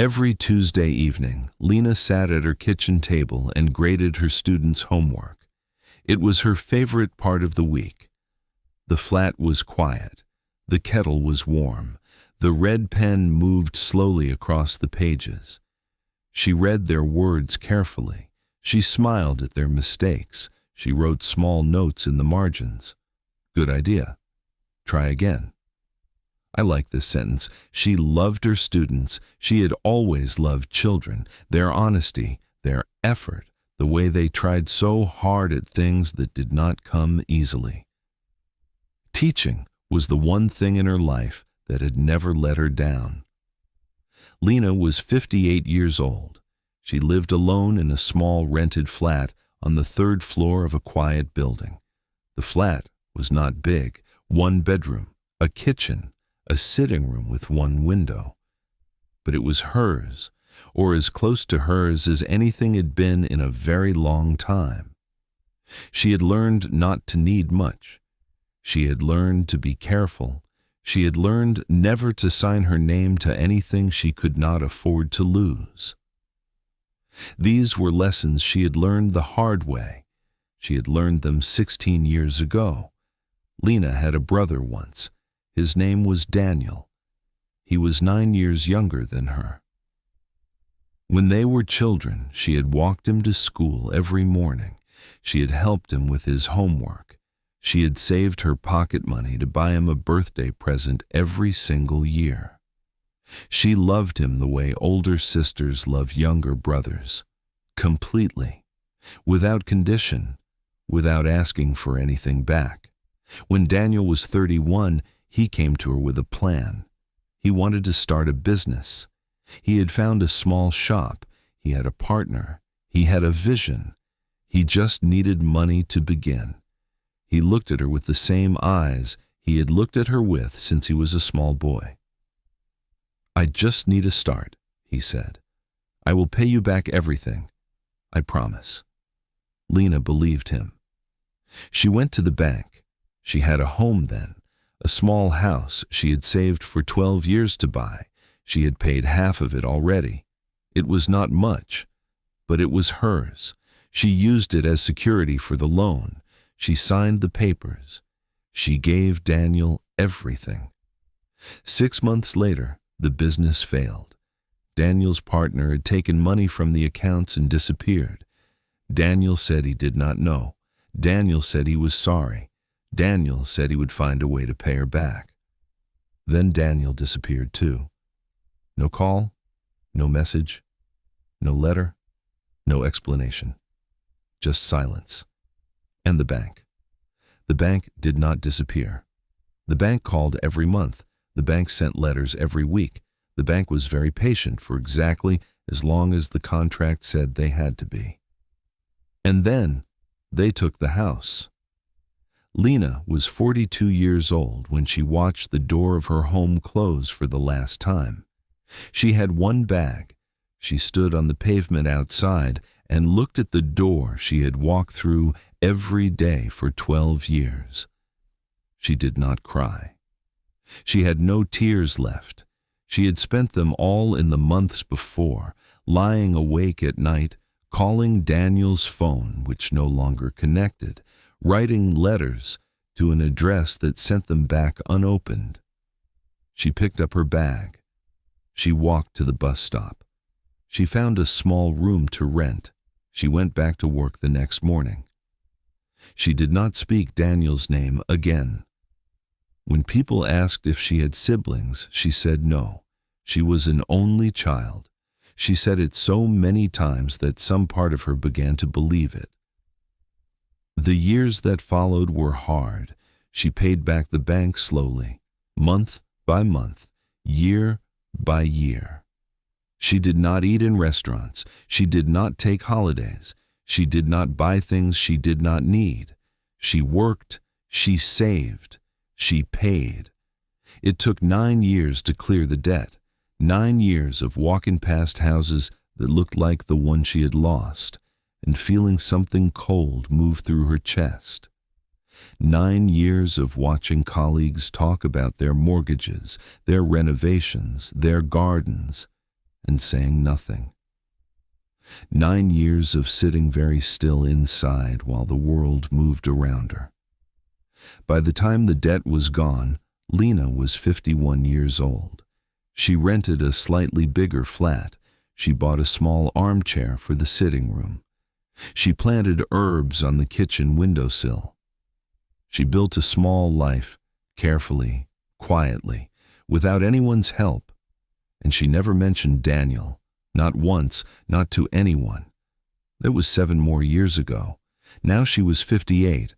Every Tuesday evening, Lena sat at her kitchen table and graded her students' homework. It was her favorite part of the week. The flat was quiet. The kettle was warm. The red pen moved slowly across the pages. She read their words carefully. She smiled at their mistakes. She wrote small notes in the margins. Good idea. Try again. I like this sentence. She loved her students. She had always loved children, their honesty, their effort, the way they tried so hard at things that did not come easily. Teaching was the one thing in her life that had never let her down. Lena was 58 years old. She lived alone in a small rented flat on the third floor of a quiet building. The flat was not big, one bedroom, a kitchen, a sitting room with one window. But it was hers, or as close to hers as anything had been in a very long time. She had learned not to need much. She had learned to be careful. She had learned never to sign her name to anything she could not afford to lose. These were lessons she had learned the hard way. She had learned them 16 years ago. Lena had a brother once. His name was Daniel. He was 9 years younger than her. When they were children, she had walked him to school every morning. She had helped him with his homework. She had saved her pocket money to buy him a birthday present every single year. She loved him the way older sisters love younger brothers, completely, without condition, without asking for anything back. When Daniel was 31, he came to her with a plan. He wanted to start a business. He had found a small shop. He had a partner. He had a vision. He just needed money to begin. He looked at her with the same eyes he had looked at her with since he was a small boy. "I just need a start," he said. "I will pay you back everything. I promise." Lena believed him. She went to the bank. She had a home then, a small house she had saved for 12 years to buy. She had paid half of it already. It was not much, but it was hers. She used it as security for the loan. She signed the papers. She gave Daniel everything. 6 months later, the business failed. Daniel's partner had taken money from the accounts and disappeared. Daniel said he did not know. Daniel said he was sorry. Daniel said he would find a way to pay her back. Then Daniel disappeared too. No call, no message, no letter, no explanation. Just silence. And the bank. The bank did not disappear. The bank called every month. The bank sent letters every week. The bank was very patient for exactly as long as the contract said they had to be. And then they took the house. Lena was 42 years old when she watched the door of her home close for the last time. She had one bag. She stood on the pavement outside and looked at the door she had walked through every day for 12 years. She did not cry. She had no tears left. She had spent them all in the months before, lying awake at night, calling Daniel's phone, which no longer connected, writing letters to an address that sent them back unopened. She picked up her bag. She walked to the bus stop. She found a small room to rent. She went back to work the next morning. She did not speak Daniel's name again. When people asked if she had siblings, she said no. She was an only child. She said it so many times that some part of her began to believe it. The years that followed were hard. She paid back the bank slowly, month by month, year by year. She did not eat in restaurants. She did not take holidays. She did not buy things she did not need. She worked, she saved, she paid. It took 9 years to clear the debt, 9 years of walking past houses that looked like the one she had lost, and feeling something cold move through her chest. 9 years of watching colleagues talk about their mortgages, their renovations, their gardens. and saying nothing. 9 years of sitting very still inside while the world moved around her. By the time the debt was gone, Lena was 51 years old. She rented a slightly bigger flat. She bought a small armchair for the sitting room. She planted herbs on the kitchen windowsill. She built a small life, carefully, quietly, without anyone's help. And she never mentioned Daniel, not once, not to anyone. That was 7 more years ago. Now she was 58,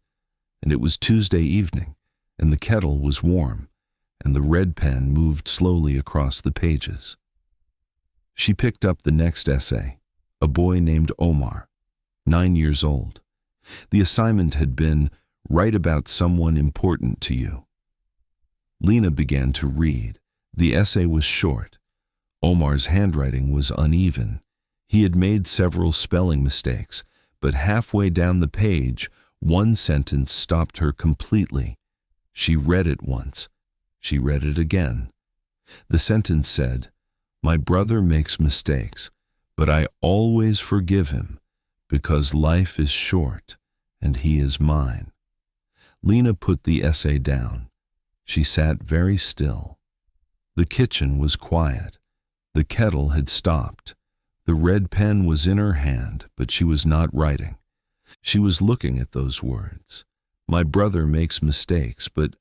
and it was Tuesday evening, and the kettle was warm, and the red pen moved slowly across the pages. She picked up the next essay, a boy named Omar, 9 years old. The assignment had been, write about someone important to you. Lena began to read. The essay was short. Omar's handwriting was uneven. He had made several spelling mistakes, but halfway down the page, one sentence stopped her completely. She read it once. She read it again. The sentence said, "My brother makes mistakes, but I always forgive him, because life is short, and he is mine." Lena put the essay down. She sat very still. The kitchen was quiet. The kettle had stopped. The red pen was in her hand, but she was not writing. She was looking at those words. My brother makes mistakes, but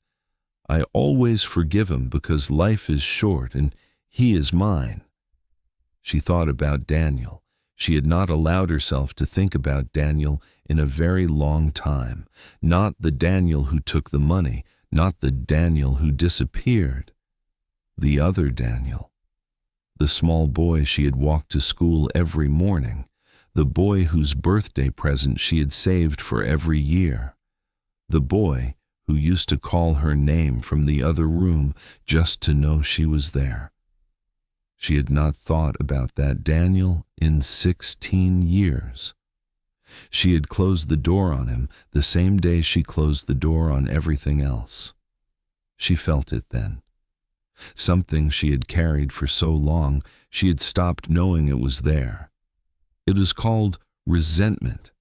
I always forgive him because life is short and he is mine. She thought about Daniel. She had not allowed herself to think about Daniel in a very long time. Not the Daniel who took the money, not the Daniel who disappeared. The other Daniel. The small boy she had walked to school every morning. The boy whose birthday present she had saved for every year. The boy who used to call her name from the other room just to know she was there. She had not thought about that Daniel in 16 years. She had closed the door on him the same day she closed the door on everything else. She felt it then. Something she had carried for so long, she had stopped knowing it was there. It is called resentment.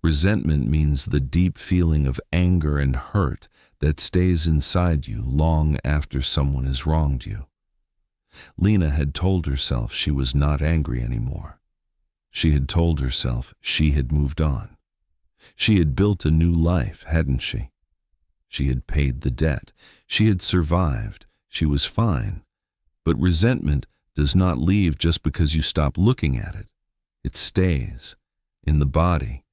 Resentment means the deep feeling of anger and hurt that stays inside you long after someone has wronged you. Lena had told herself she was not angry anymore. She had told herself she had moved on. She had built a new life, hadn't she? She had paid the debt. She had survived. She was fine. But resentment does not leave just because you stop looking at it. It stays in the body,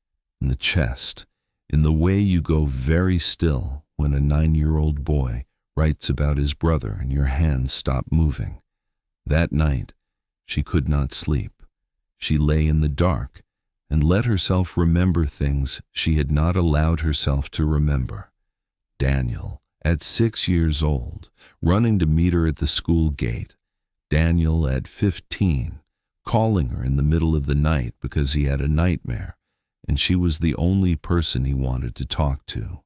in the chest, in the way you go very still when a 9-year-old boy writes about his brother and your hands stop moving. That night, she could not sleep. She lay in the dark and let herself remember things she had not allowed herself to remember. Daniel, at 6 years old, running to meet her at the school gate. Daniel, at 15, calling her in the middle of the night because he had a nightmare, and she was the only person he wanted to talk to.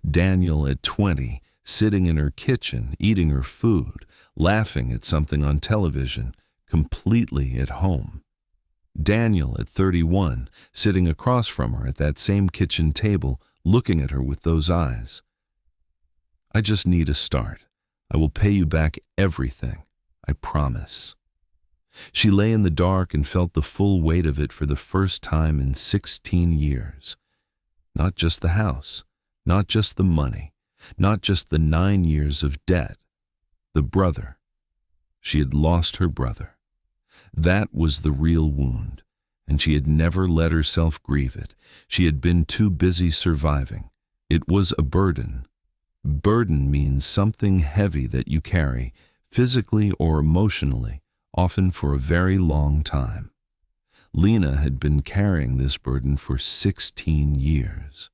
Daniel, at 20, sitting in her kitchen, eating her food, laughing at something on television, completely at home. Daniel, at 31, sitting across from her at that same kitchen table, looking at her with those eyes. I just need a start. I will pay you back everything. I promise. She lay in the dark and felt the full weight of it for the first time in 16 years. Not just the house, not just the money, not just the 9 years of debt. The brother. She had lost her brother. That was the real wound, and she had never let herself grieve it. She had been too busy surviving. It was a burden. Burden means something heavy that you carry, physically or emotionally, often for a very long time. Lena had been carrying this burden for 16 years.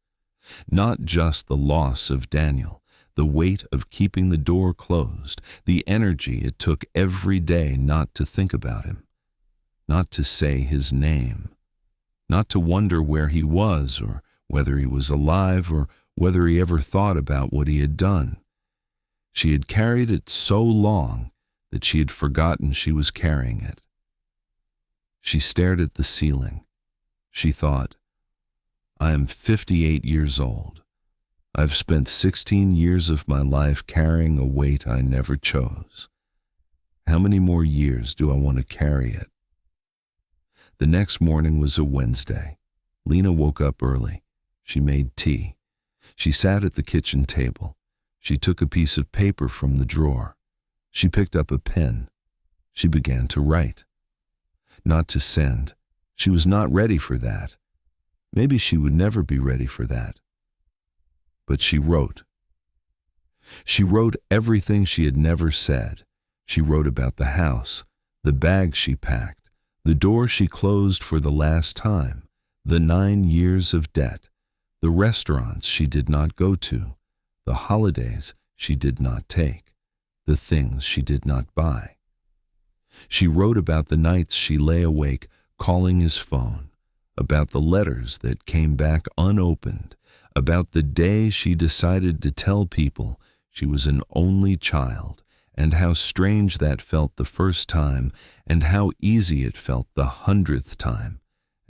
Not just the loss of Daniel, the weight of keeping the door closed, the energy it took every day not to think about him, not to say his name, not to wonder where he was or whether he was alive or whether he ever thought about what he had done. She had carried it so long that she had forgotten she was carrying it. She stared at the ceiling. She thought, I am 58 years old. I've spent 16 years of my life carrying a weight I never chose. How many more years do I want to carry it? The next morning was a Wednesday. Lena woke up early. She made tea. She sat at the kitchen table. She took a piece of paper from the drawer. She picked up a pen. She began to write. Not to send. She was not ready for that. Maybe she would never be ready for that. But she wrote. She wrote everything she had never said. She wrote about the house, the bag she packed, the door she closed for the last time, the 9 years of debt, the restaurants she did not go to, the holidays she did not take, the things she did not buy. She wrote about the nights she lay awake calling his phone, about the letters that came back unopened, about the day she decided to tell people she was an only child, and how strange that felt the first time, and how easy it felt the 100th time,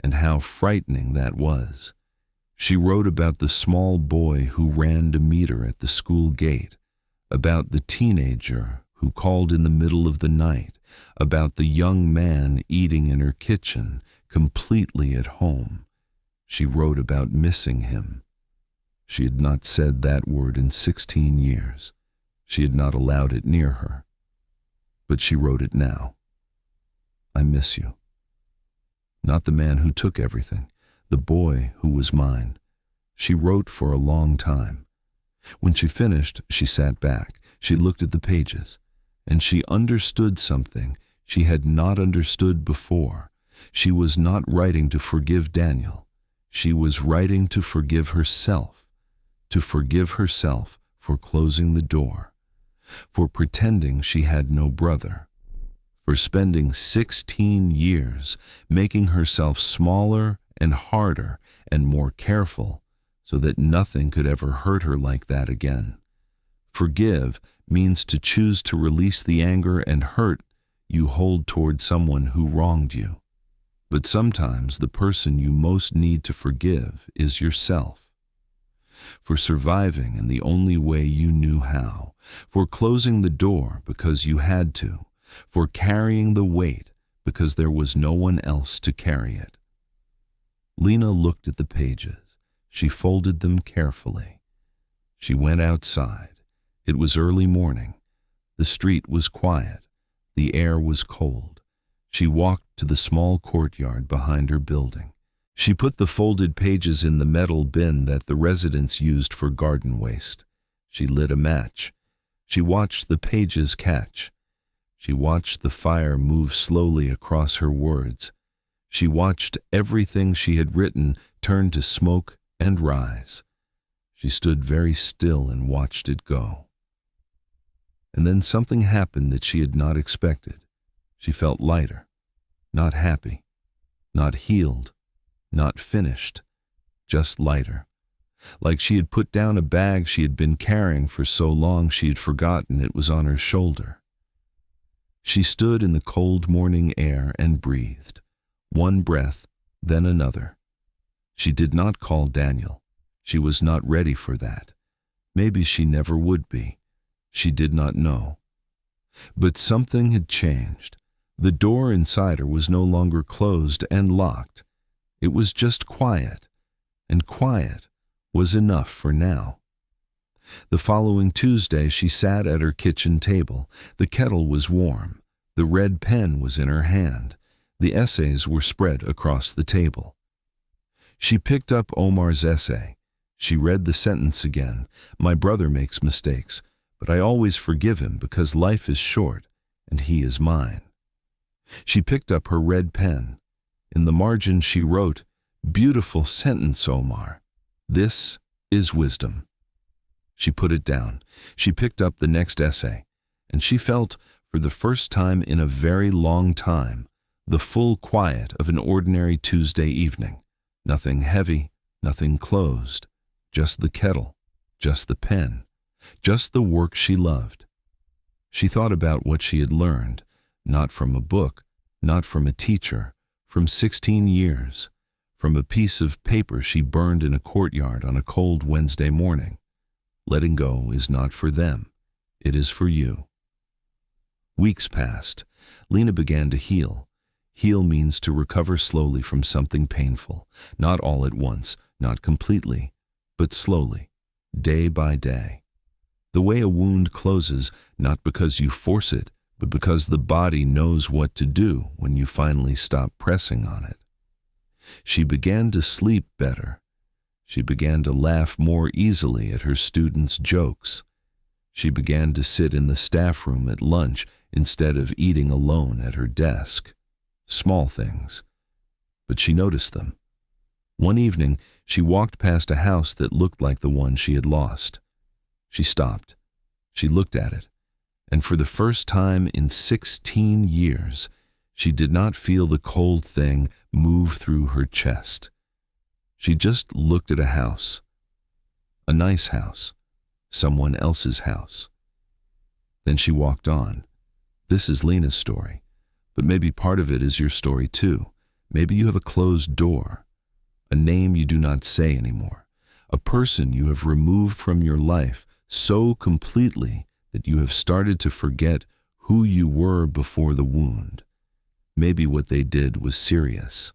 and how frightening that was. She wrote about the small boy who ran to meet her at the school gate, about the teenager who called in the middle of the night, about the young man eating in her kitchen, completely at home. She wrote about missing him. She had not said that word in 16 years. She had not allowed it near her. But she wrote it now. I miss you. Not the man who took everything, the boy who was mine. She wrote for a long time. When she finished, she sat back. She looked at the pages, and she understood something she had not understood before. She was not writing to forgive Daniel. She was writing to forgive herself for closing the door, for pretending she had no brother, for spending 16 years making herself smaller and harder and more careful so that nothing could ever hurt her like that again. Forgive means to choose to release the anger and hurt you hold toward someone who wronged you. But sometimes the person you most need to forgive is yourself. For surviving in the only way you knew how, for closing the door because you had to, for carrying the weight because there was no one else to carry it. Lena looked at the pages. She folded them carefully. She went outside. It was early morning. The street was quiet. The air was cold. She walked to the small courtyard behind her building. She put the folded pages in the metal bin that the residents used for garden waste. She lit a match. She watched the pages catch. She watched the fire move slowly across her words. She watched everything she had written turn to smoke and rise. She stood very still and watched it go. And then something happened that she had not expected. She felt lighter, not happy, not healed, not finished, just lighter. Like she had put down a bag she had been carrying for so long she had forgotten it was on her shoulder. She stood in the cold morning air and breathed, one breath, then another. She did not call Daniel. She was not ready for that. Maybe she never would be. She did not know. But something had changed. The door inside her was no longer closed and locked. It was just quiet, and quiet was enough for now. The following Tuesday she sat at her kitchen table. The kettle was warm. The red pen was in her hand. The essays were spread across the table. She picked up Omar's essay. She read the sentence again. My brother makes mistakes, but I always forgive him because life is short and he is mine. She picked up her red pen. In the margin she wrote, Beautiful sentence, Omar. This is wisdom. She put it down. She picked up the next essay, and she felt, for the first time in a very long time, the full quiet of an ordinary Tuesday evening. Nothing heavy, nothing closed, just the kettle, just the pen, just the work she loved. She thought about what she had learned, not from a book, not from a teacher, from 16 years, from a piece of paper she burned in a courtyard on a cold Wednesday morning. Letting go is not for them. It is for you. Weeks passed. Lena began to heal. Heal means to recover slowly from something painful, not all at once, not completely, but slowly, day by day. The way a wound closes, not because you force it, but because the body knows what to do when you finally stop pressing on it. She began to sleep better. She began to laugh more easily at her students' jokes. She began to sit in the staff room at lunch instead of eating alone at her desk. Small things, but she noticed them. One evening, she walked past a house that looked like the one she had lost. She stopped. She looked at it, and for the first time in 16 years, she did not feel the cold thing move through her chest. She just looked at a house. A nice house. Someone else's house. Then she walked on. This is Lena's story, but maybe part of it is your story too. Maybe you have a closed door, a name you do not say anymore, a person you have removed from your life so completely that you have started to forget who you were before the wound. Maybe what they did was serious.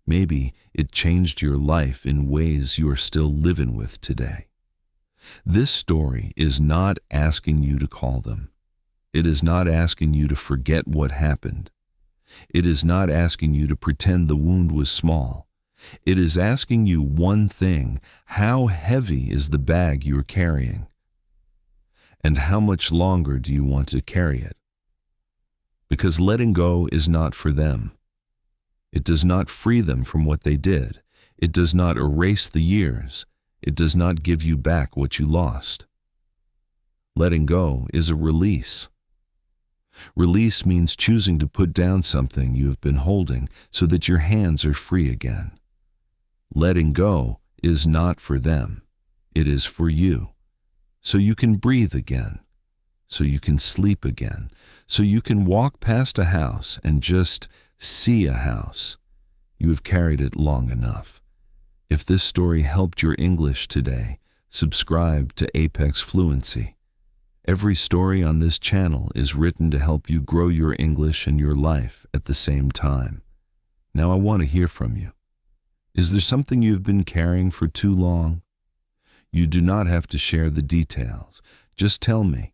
Maybe it changed your life in ways you are still living with today. This story is not asking you to call them. It is not asking you to forget what happened. It is not asking you to pretend the wound was small. It is asking you one thing: how heavy is the bag you are carrying? And how much longer do you want to carry it? Because letting go is not for them. It does not free them from what they did. It does not erase the years. It does not give you back what you lost. Letting go is a release. Release means choosing to put down something you have been holding so that your hands are free again. Letting go is not for them. It is for you. So you can breathe again. So you can sleep again. So you can walk past a house and just see a house. You have carried it long enough. If this story helped your English today, subscribe to Apex Fluency. Every story on this channel is written to help you grow your English and your life at the same time. Now I want to hear from you. Is there something you've been carrying for too long? You do not have to share the details. Just tell me.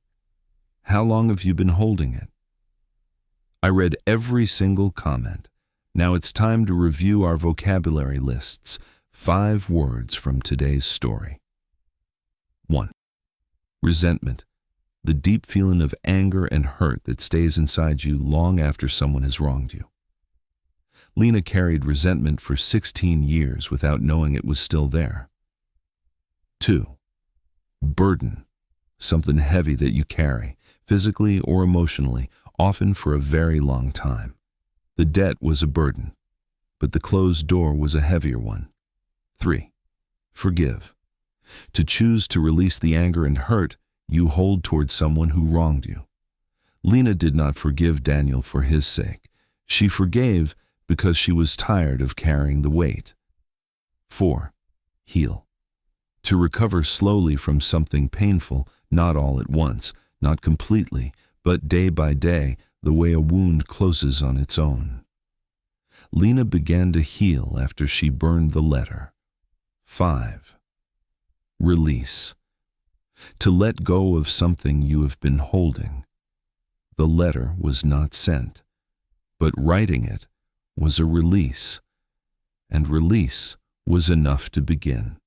How long have you been holding it? I read every single comment. Now it's time to review our vocabulary lists. 5 words from today's story. 1. Resentment. The deep feeling of anger and hurt that stays inside you long after someone has wronged you. Lena carried resentment for 16 years without knowing it was still there. 2. Burden. Something heavy that you carry, physically or emotionally, often for a very long time. The debt was a burden, but the closed door was a heavier one. 3. Forgive. To choose to release the anger and hurt you hold towards someone who wronged you. Lena did not forgive Daniel for his sake. She forgave because she was tired of carrying the weight. 4. Heal. To recover slowly from something painful, not all at once, not completely, but day by day, the way a wound closes on its own. Lena began to heal after she burned the letter. 5. Release. To let go of something you have been holding. The letter was not sent, but writing it was a release, and release was enough to begin.